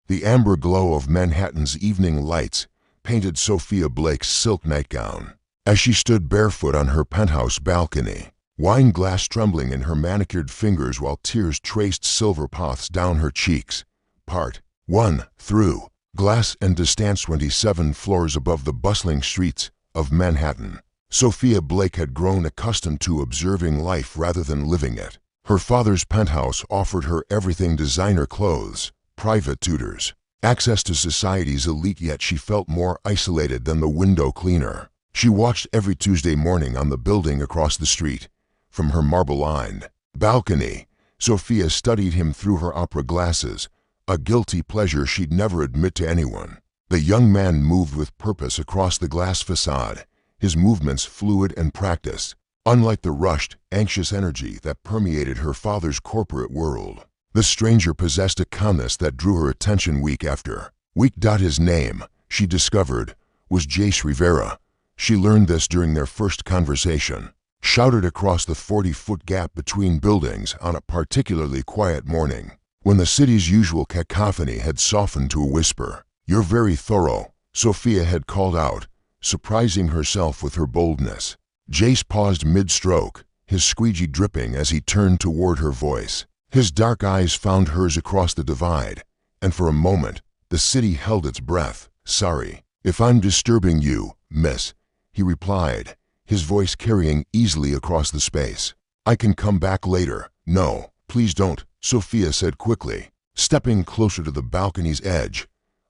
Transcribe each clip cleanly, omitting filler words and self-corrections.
The amber glow of Manhattan's evening lights painted Sophia Blake's silk nightgown. As she stood barefoot on her penthouse balcony, wine glass trembling in her manicured fingers while tears traced silver paths down her cheeks. Part 1. Through glass and distance 27 floors above the bustling streets of Manhattan, Sophia Blake had grown accustomed to observing life rather than living it. Her father's penthouse offered her everything: designer clothes, private tutors, access to society's elite, yet she felt more isolated than the window cleaner. She watched every Tuesday morning on the building across the street. From her marble-lined balcony, Sophia studied him through her opera glasses, a guilty pleasure she'd never admit to anyone. The young man moved with purpose across the glass facade, his movements fluid and practiced, unlike the rushed, anxious energy that permeated her father's corporate world. The stranger possessed a calmness that drew her attention week after week. His name, she discovered, was Jace Rivera. She learned this during their first conversation, shouted across the 40-foot gap between buildings on a particularly quiet morning, when the city's usual cacophony had softened to a whisper. "You're very thorough," Sophia had called out, surprising herself with her boldness. Jace paused mid-stroke, his squeegee dripping as he turned toward her voice. His dark eyes found hers across the divide, and for a moment, the city held its breath. "Sorry if I'm disturbing you, miss," he replied, his voice carrying easily across the space. "I can come back later." "No, please don't," Sophia said quickly, stepping closer to the balcony's edge.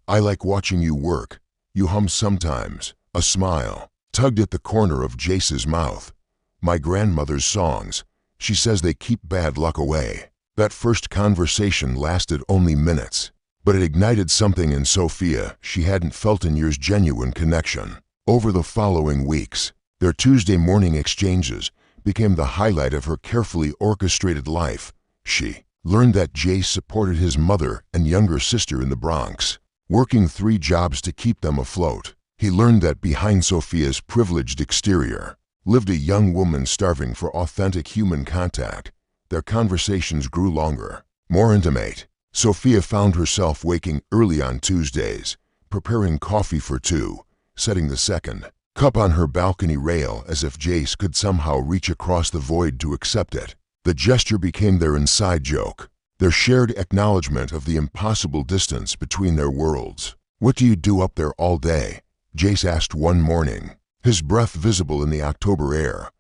"I like watching you work. You hum sometimes." A smile tugged at the corner of Jace's mouth. "My grandmother's songs. She says they keep bad luck away." That first conversation lasted only minutes, but it ignited something in Sophia she hadn't felt in years: genuine connection. Over the following weeks, their Tuesday morning exchanges became the highlight of her carefully orchestrated life. She learned that Jace supported his mother and younger sister in the Bronx, working 3 jobs to keep them afloat. He learned that behind Sophia's privileged exterior lived a young woman starving for authentic human contact. Their conversations grew longer, more intimate. Sophia found herself waking early on Tuesdays, preparing coffee for 2, setting the second cup on her balcony rail as if Jace could somehow reach across the void to accept it. The gesture became their inside joke, their shared acknowledgement of the impossible distance between their worlds. "What do you do up there all day?" Jace asked one morning, his breath visible in the October air.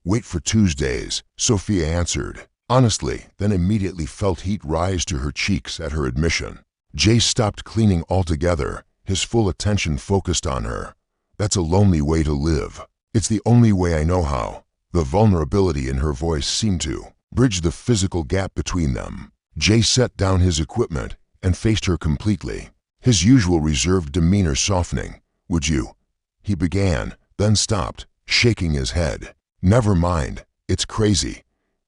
"Wait for Tuesdays," Sophia answered, honestly, then immediately felt heat rise to her cheeks at her admission. Jace stopped cleaning altogether, his full attention focused on her. "That's a lonely way to live." "It's the only way I know how." The vulnerability in her voice seemed to bridge the physical gap between them. Jace set down his equipment and faced her completely, his usual reserved demeanor softening. "Would you?" he began, then stopped, shaking his head. "Never mind, it's crazy."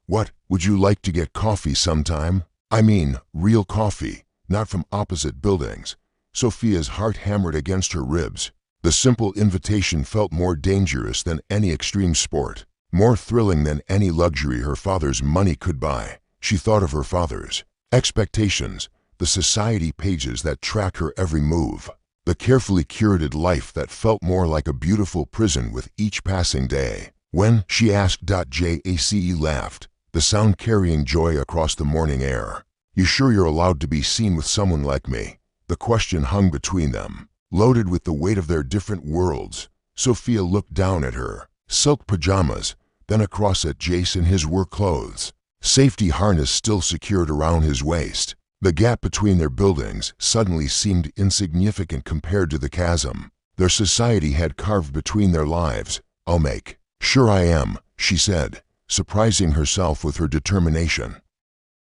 "What, would you like to get coffee sometime? I mean, real coffee, not from opposite buildings." Sophia's heart hammered against her ribs. The simple invitation felt more dangerous than any extreme sport, more thrilling than any luxury her father's money could buy. She thought of her father's expectations, the society pages that tracked her every move, the carefully curated life that felt more like a beautiful prison with each passing day. "When?" she asked. Jace laughed, the sound carrying joy across the morning air. "You sure you're allowed to be seen with someone like me?" The question hung between them, loaded with the weight of their different worlds. Sophia looked down at her silk pajamas, then across at Jace in his work clothes, safety harness still secured around his waist. The gap between their buildings suddenly seemed insignificant compared to the chasm their society had carved between their lives. "I'll make sure I am," she said, surprising herself with her determination.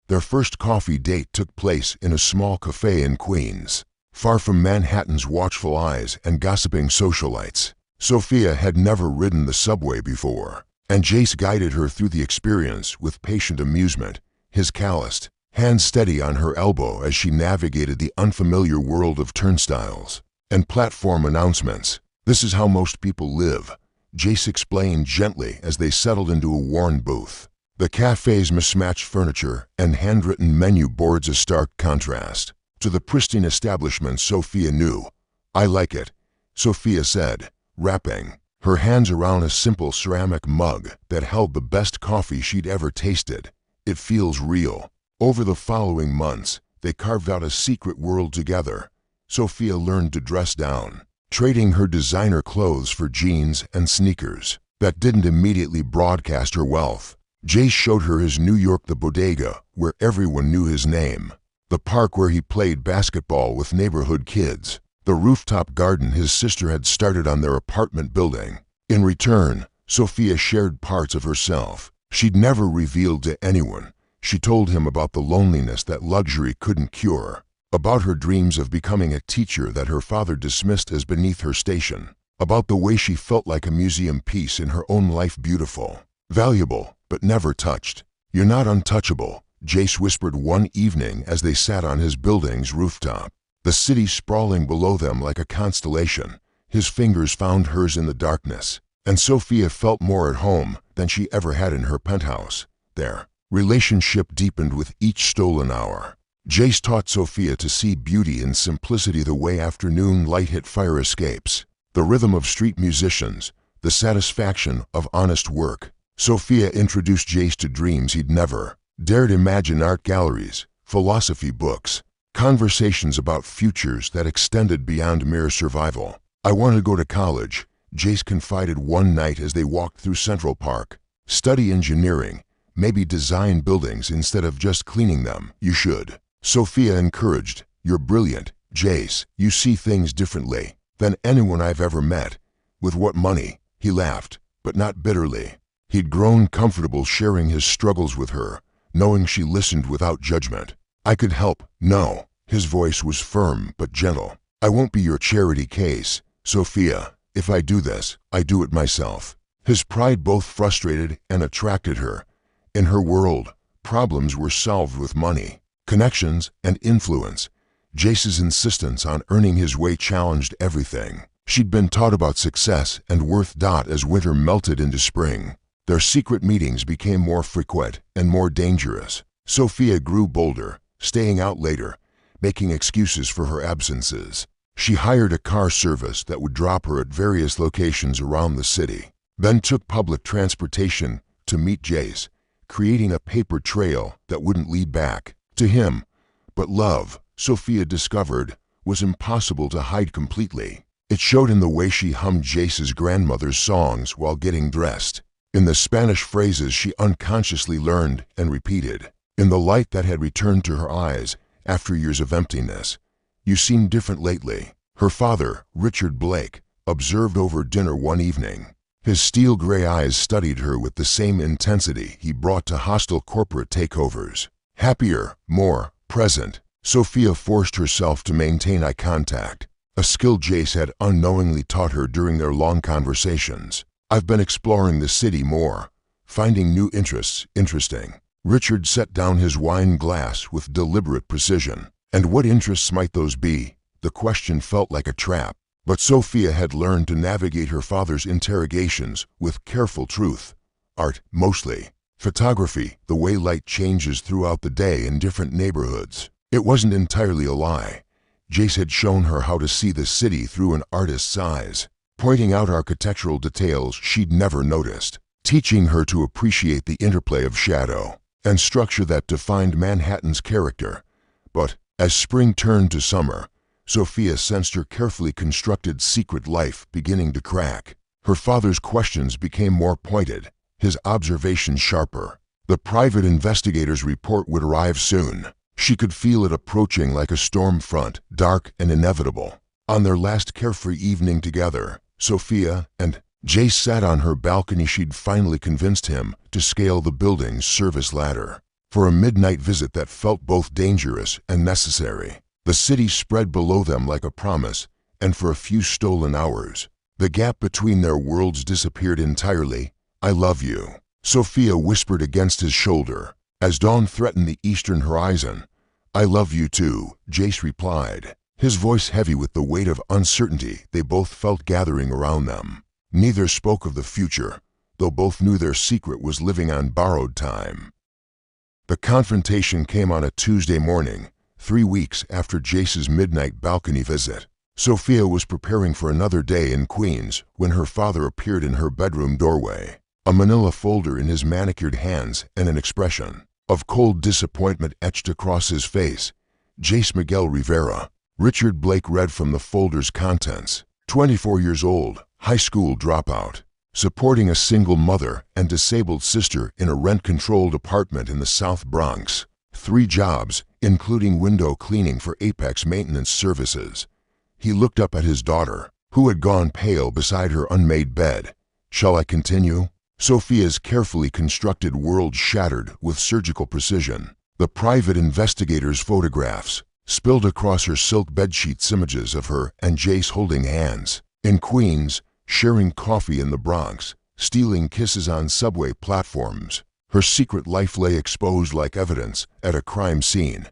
Their first coffee date took place in a small cafe in Queens, far from Manhattan's watchful eyes and gossiping socialites. Sophia had never ridden the subway before, and Jace guided her through the experience with patient amusement, his calloused hand steady on her elbow as she navigated the unfamiliar world of turnstiles and platform announcements. "This is how most people live," Jace explained gently as they settled into a worn booth. The cafe's mismatched furniture and handwritten menu boards a stark contrast. to the pristine establishment Sophia knew. "I like it," Sophia said, wrapping her hands around a simple ceramic mug that held the best coffee she'd ever tasted. "It feels real." Over the following months, they carved out a secret world together. Sophia learned to dress down, trading her designer clothes for jeans and sneakers that didn't immediately broadcast her wealth. Jace showed her his New York, the bodega, where everyone knew his name, the park where he played basketball with neighborhood kids, the rooftop garden his sister had started on their apartment building. In return, Sophia shared parts of herself she'd never revealed to anyone. She told him about the loneliness that luxury couldn't cure, about her dreams of becoming a teacher that her father dismissed as beneath her station, about the way she felt like a museum piece in her own life, beautiful, valuable, but never touched. "You're not untouchable," Jace whispered one evening as they sat on his building's rooftop, the city sprawling below them like a constellation. His fingers found hers in the darkness, and Sophia felt more at home than she ever had in her penthouse. Their relationship deepened with each stolen hour. Jace taught Sophia to see beauty in simplicity, the way afternoon light hit fire escapes, the rhythm of street musicians, the satisfaction of honest work. Sophia introduced Jace to dreams he'd never dared imagine: art galleries, philosophy books, conversations about futures that extended beyond mere survival. "I want to go to college," Jace confided one night as they walked through Central Park. "Study engineering, maybe design buildings instead of just cleaning them." "You should," Sophia encouraged. "You're brilliant, Jace. You see things differently than anyone I've ever met." "With what money?" He laughed, but not bitterly. He'd grown comfortable sharing his struggles with her, knowing she listened without judgment. "I could help." "No." His voice was firm but gentle. "I won't be your charity case, Sophia. If I do this, I do it myself." His pride both frustrated and attracted her. In her world, problems were solved with money, connections, and influence. Jace's insistence on earning his way challenged everything she'd been taught about success and worth. As winter melted into spring, their secret meetings became more frequent and more dangerous. Sophia grew bolder, staying out later, making excuses for her absences. She hired a car service that would drop her at various locations around the city, then took public transportation to meet Jace, creating a paper trail that wouldn't lead back to him. But love, Sophia discovered, was impossible to hide completely. It showed in the way she hummed Jace's grandmother's songs while getting dressed, in the Spanish phrases she unconsciously learned and repeated, in the light that had returned to her eyes after years of emptiness. "You seem different lately," her father, Richard Blake, observed over dinner one evening. His steel gray eyes studied her with the same intensity he brought to hostile corporate takeovers. "Happier, more present." Sophia forced herself to maintain eye contact, a skill Jace had unknowingly taught her during their long conversations. "I've been exploring the city more, finding new interests interesting." Richard set down his wine glass with deliberate precision. "And what interests might those be?" The question felt like a trap, but Sophia had learned to navigate her father's interrogations with careful truth. "Art, mostly. Photography, the way light changes throughout the day in different neighborhoods." It wasn't entirely a lie. Jace had shown her how to see the city through an artist's eyes, pointing out architectural details she'd never noticed, teaching her to appreciate the interplay of shadow and structure that defined Manhattan's character. But as spring turned to summer, Sophia sensed her carefully constructed secret life beginning to crack. Her father's questions became more pointed, his observations sharper. The private investigator's report would arrive soon. She could feel it approaching like a storm front, dark and inevitable. On their last carefree evening together, Sophia and Jace sat on her balcony. She'd finally convinced him to scale the building's service ladder for a midnight visit that felt both dangerous and necessary. The city spread below them like a promise, and for a few stolen hours, the gap between their worlds disappeared entirely. "I love you," Sophia whispered against his shoulder as dawn threatened the eastern horizon. "I love you too," Jace replied, his voice heavy with the weight of uncertainty they both felt gathering around them. Neither spoke of the future, though both knew their secret was living on borrowed time. The confrontation came on a Tuesday morning, 3 weeks after Jace's midnight balcony visit, Sophia was preparing for another day in Queens when her father appeared in her bedroom doorway, a manila folder in his manicured hands and an expression of cold disappointment etched across his face. Jace Miguel Rivera. Richard Blake read from the folder's contents. 24 years old, high school dropout, supporting a single mother and disabled sister in a rent-controlled apartment in the South Bronx. 3 jobs, including window cleaning for Apex Maintenance Services. He looked up at his daughter, who had gone pale beside her unmade bed. Shall I continue? Sophia's carefully constructed world shattered with surgical precision. The private investigator's photographs spilled across her silk bedsheets, images of her and Jace holding hands in Queens, sharing coffee in the Bronx, stealing kisses on subway platforms. Her secret life lay exposed like evidence at a crime scene.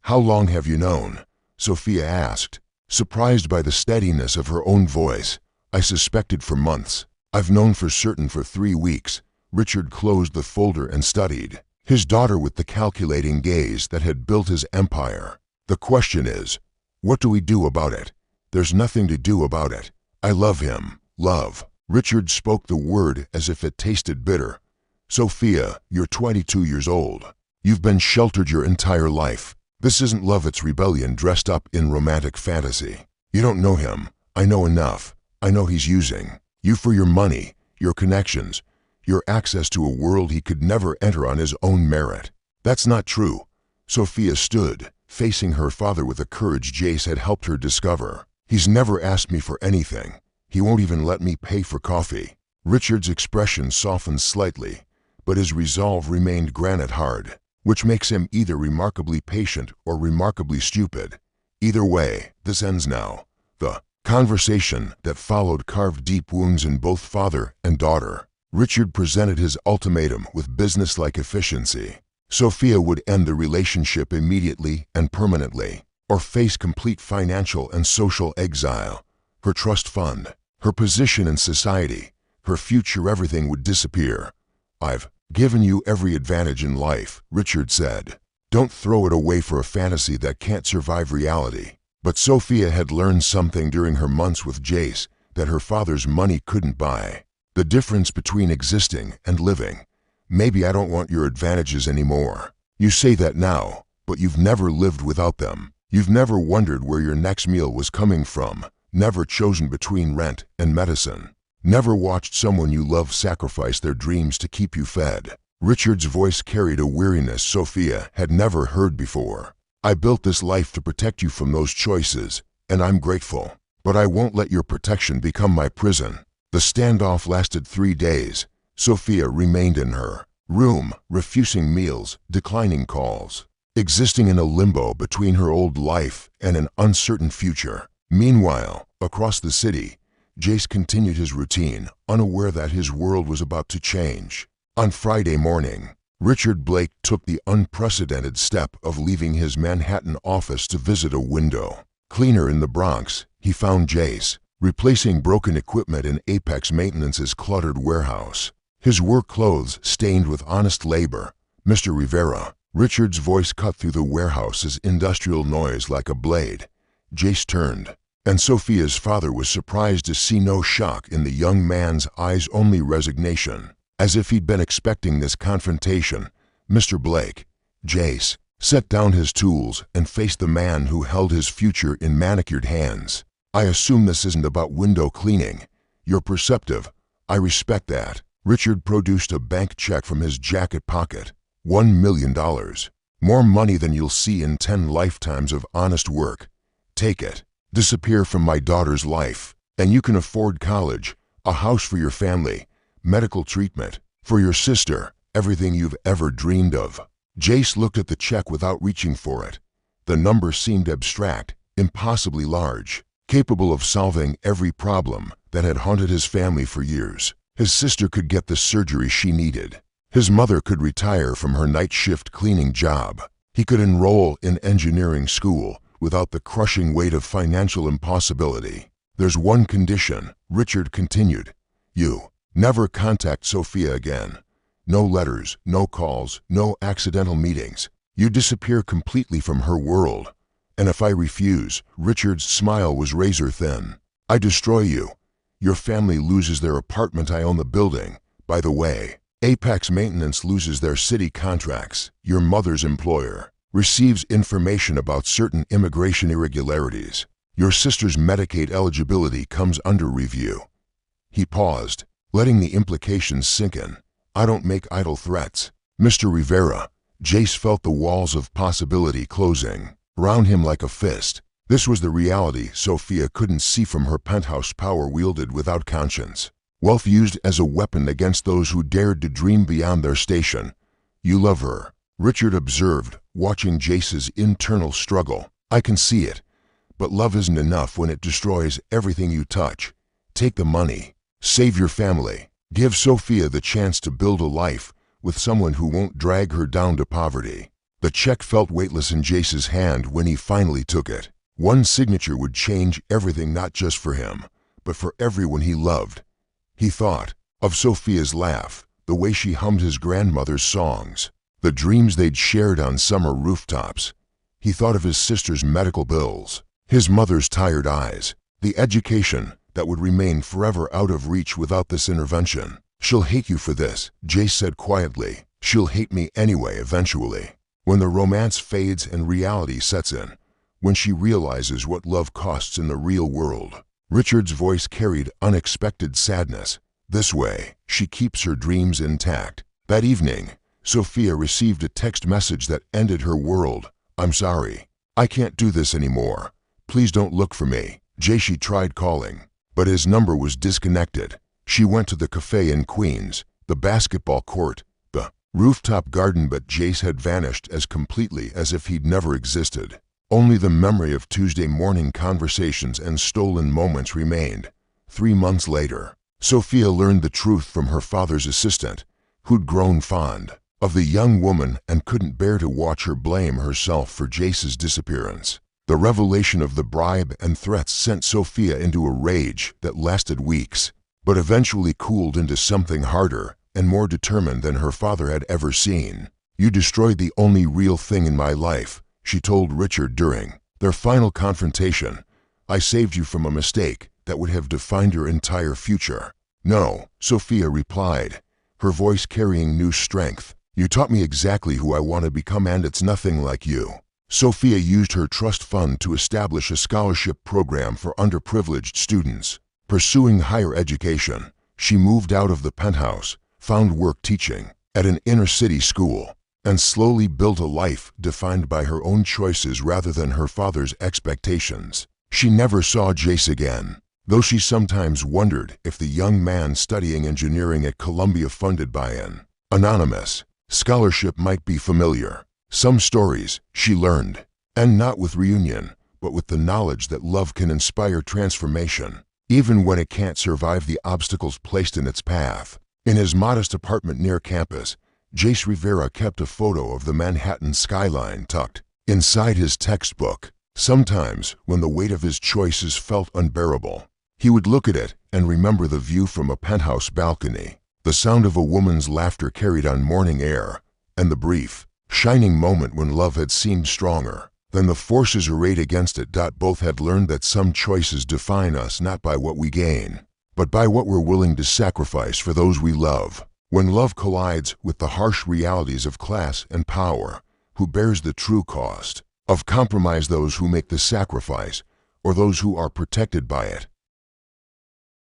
How long have you known? Sophia asked, surprised by the steadiness of her own voice. I suspected for months. I've known for certain for 3 weeks. Richard closed the folder and studied his daughter with the calculating gaze that had built his empire. The question is, what do we do about it? There's nothing to do about it. I love him. Love. Richard spoke the word as if it tasted bitter. Sophia, you're 22 years old. You've been sheltered your entire life. This isn't love, it's rebellion dressed up in romantic fantasy. You don't know him. I know enough. I know he's using you for your money, your connections, your access to a world he could never enter on his own merit. That's not true. Sophia stood, facing her father with a courage Jace had helped her discover. He's never asked me for anything. He won't even let me pay for coffee. Richard's expression softened slightly, but his resolve remained granite hard, which makes him either remarkably patient or remarkably stupid. Either way, this ends now. The conversation that followed carved deep wounds in both father and daughter. Richard presented his ultimatum with businesslike efficiency. Sophia would end the relationship immediately and permanently, or face complete financial and social exile. Her trust fund, her position in society, her future, everything would disappear. I've given you every advantage in life, Richard said. Don't throw it away for a fantasy that can't survive reality. But Sophia had learned something during her months with Jace that her father's money couldn't buy. The difference between existing and living. Maybe I don't want your advantages anymore. You say that now, but you've never lived without them. You've never wondered where your next meal was coming from, never chosen between rent and medicine, never watched someone you love sacrifice their dreams to keep you fed. Richard's voice carried a weariness Sophia had never heard before. I built this life to protect you from those choices, and I'm grateful. But I won't let your protection become my prison. The standoff lasted 3 days. Sophia remained in her room, refusing meals, declining calls, existing in a limbo between her old life and an uncertain future. Meanwhile, across the city, Jace continued his routine, unaware that his world was about to change. On Friday morning, Richard Blake took the unprecedented step of leaving his Manhattan office to visit a window cleaner in the Bronx. He found Jace replacing broken equipment in Apex Maintenance's cluttered warehouse, his work clothes stained with honest labor. Mr. Rivera. Richard's voice cut through the warehouse's industrial noise like a blade. Jace turned, and Sophia's father was surprised to see no shock in the young man's eyes, only resignation, as if he'd been expecting this confrontation. Mr. Blake. Jace set down his tools and faced the man who held his future in manicured hands. I assume this isn't about window cleaning. You're perceptive. I respect that. Richard produced a bank check from his jacket pocket. $1 million. More money than you'll see in 10 lifetimes of honest work. Take it. Disappear from my daughter's life, and you can afford college, a house for your family, medical treatment for your sister, everything you've ever dreamed of. Jace looked at the check without reaching for it. The number seemed abstract, impossibly large, capable of solving every problem that had haunted his family for years. His sister could get the surgery she needed. His mother could retire from her night shift cleaning job. He could enroll in engineering school without the crushing weight of financial impossibility. There's one condition, Richard continued. You never contact Sophia again. No letters, no calls, no accidental meetings. You disappear completely from her world. And if I refuse, Richard's smile was razor thin. I destroy you. Your family loses their apartment. I own the building. By the way, Apex Maintenance loses their city contracts. Your mother's employer receives information about certain immigration irregularities. Your sister's Medicaid eligibility comes under review. He paused, letting the implications sink in. I don't make idle threats. Mr. Rivera. Jace felt the walls of possibility closing around him like a fist. This was the reality Sophia couldn't see from her penthouse, power wielded without conscience. Wealth used as a weapon against those who dared to dream beyond their station. You love her, Richard observed, watching Jace's internal struggle. I can see it. But love isn't enough when it destroys everything you touch. Take the money. Save your family. Give Sophia the chance to build a life with someone who won't drag her down to poverty. The check felt weightless in Jace's hand when he finally took it. One signature would change everything, not just for him, but for everyone he loved. He thought of Sophia's laugh, the way she hummed his grandmother's songs, the dreams they'd shared on summer rooftops. He thought of his sister's medical bills, his mother's tired eyes, the education that would remain forever out of reach without this intervention. She'll hate you for this, Jace said quietly. She'll hate me anyway eventually. When the romance fades and reality sets in, when she realizes what love costs in the real world. Richard's voice carried unexpected sadness. This way, she keeps her dreams intact. That evening, Sophia received a text message that ended her world. I'm sorry. I can't do this anymore. Please don't look for me. Jace tried calling, but his number was disconnected. She went to the cafe in Queens, the basketball court, the rooftop garden, but Jace had vanished as completely as if he'd never existed. Only the memory of Tuesday morning conversations and stolen moments remained. 3 months later, Sophia learned the truth from her father's assistant, who'd grown fond of the young woman and couldn't bear to watch her blame herself for Jace's disappearance. The revelation of the bribe and threats sent Sophia into a rage that lasted weeks, but eventually cooled into something harder and more determined than her father had ever seen. You destroyed the only real thing in my life, she told Richard during their final confrontation. I saved you from a mistake that would have defined your entire future. No, Sophia replied, her voice carrying new strength. You taught me exactly who I want to become, and it's nothing like you. Sophia used her trust fund to establish a scholarship program for underprivileged students. Pursuing higher education, she moved out of the penthouse, found work teaching at an inner-city school, and slowly built a life defined by her own choices rather than her father's expectations. She never saw Jace again, though she sometimes wondered if the young man studying engineering at Columbia, funded by an anonymous scholarship, might be familiar. Some stories, she learned, end not with reunion, but with the knowledge that love can inspire transformation, even when it can't survive the obstacles placed in its path. In his modest apartment near campus, Jace Rivera kept a photo of the Manhattan skyline tucked inside his textbook. Sometimes, when the weight of his choices felt unbearable, he would look at it and remember the view from a penthouse balcony, the sound of a woman's laughter carried on morning air, and the brief, shining moment when love had seemed stronger than the forces arrayed against it. Both had learned that some choices define us not by what we gain, but by what we're willing to sacrifice for those we love. When love collides with the harsh realities of class and power, who bears the true cost of compromise? Those who make the sacrifice, or those who are protected by it?